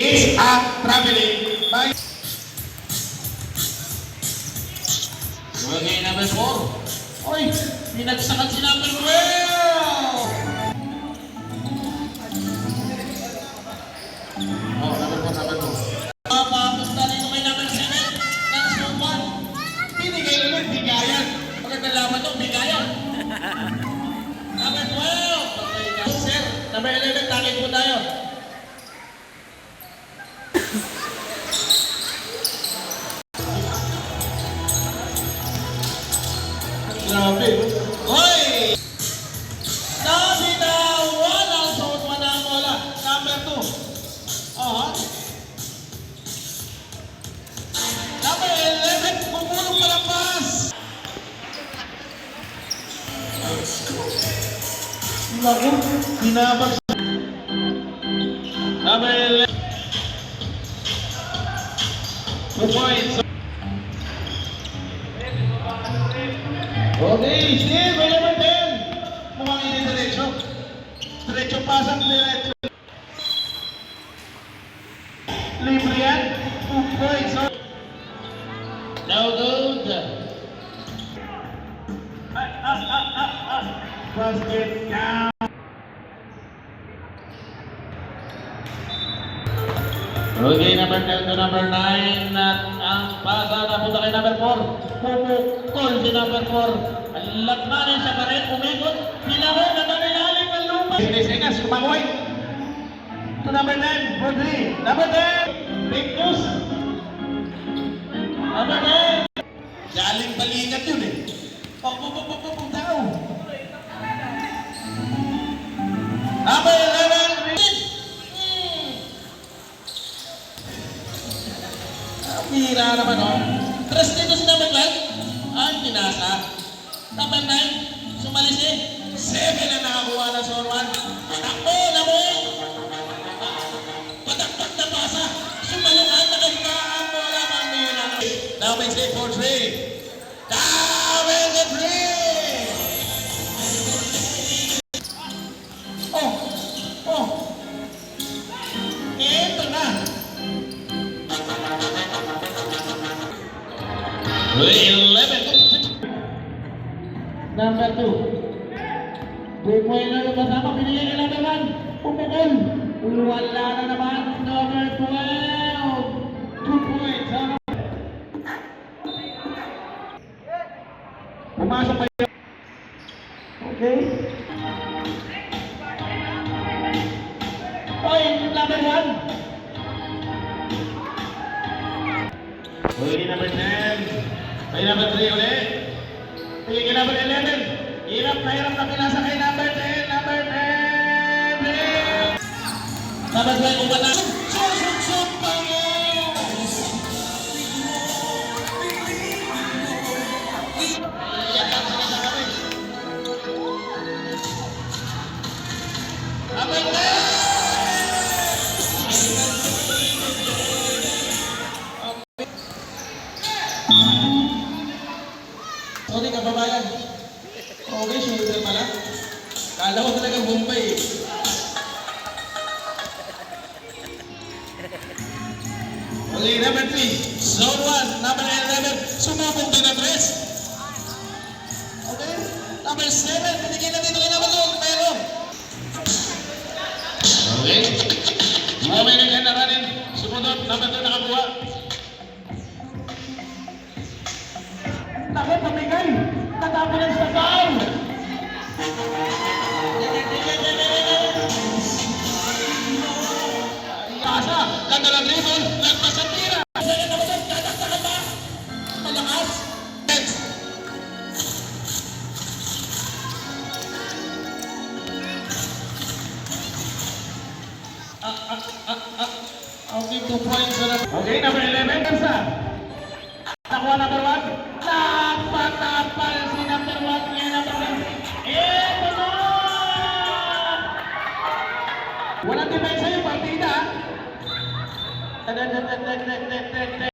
is a traveling by okay, number 4. Oy, pinagsakan si number 12. Oh, number 4. Papunta rin kay number 7 ng Suman. Pinigay ulit, bigayan. Pagkakalaman nyo, bigayan. Number 12. Okay, sir. Number 11, takit po tayo. Grabe. Hoy! Nabinawan ang suot mo na ang wala. Number 2. Number 11, bumulong palapas. Naku, binabag sa... Number 11. 2 points. Okay, Steve, may naman din. Kumangin yung diretso. Diretso pasang diretso. Libre yan. 2 points. No good. Basket down. Okay, number 10 to number 9 at ang pasa napunta kay number 4. Pumukol si number 4. Ang lagmanin siya pa rin, umikot. Pinahon na nanilalim ng lupa. Sinas, kumakoy. To number 10, for 3. Number 10, big news. Number 10. Galing balikat yun eh. Pag tao. Number 11, Mira naman, oh. Tres dito si number 12. Ay, pinasa. Number 9, sumalis eh. 7 na nakakuha ng Sorwan. Takbo, namoy. Patakpak na pasa. Sumalukan na kagkaan mo lang ang mira. Now may say for 3. Down is the 3. Oh. Ito na. 11. Number 2. Bumoy na yung kasama, pinigay ka number 1. Pumukol. Wala na naman. Number 12. 2 points. Pumasok pa yun. Okay. Oy, number 1. Okay, number 10. May number 3 ulit. Sige, number 11. Hirap na pinasa kay number 10. Number 10. Number 12, ubat na. Susuk pa mo! Iyan lang sa kami. Number 10. Sorry, kababayan. Okay, shoulder pala. Kala ko talaga Bombay. Okay, number 3. Zone 1. Number 11. Sumubok din ang dress. Okay. Number 7. Pinigay na dito kay number 2. Pero. Okay. Moment again na running. Sumunod. Number 2 nakabuha. Naku, pamigay! Tatapunan sa foul! Asa, ganda ng rebound, lagpas ang tira! Sa'yo na ba? Tataktakan ba? Malakas! Okay, 2 points na. Okay, number 11, Kansa. Nakuha number 1. Napatapal si number 1 niya number 1. Eto na! Walang depensa yung partida.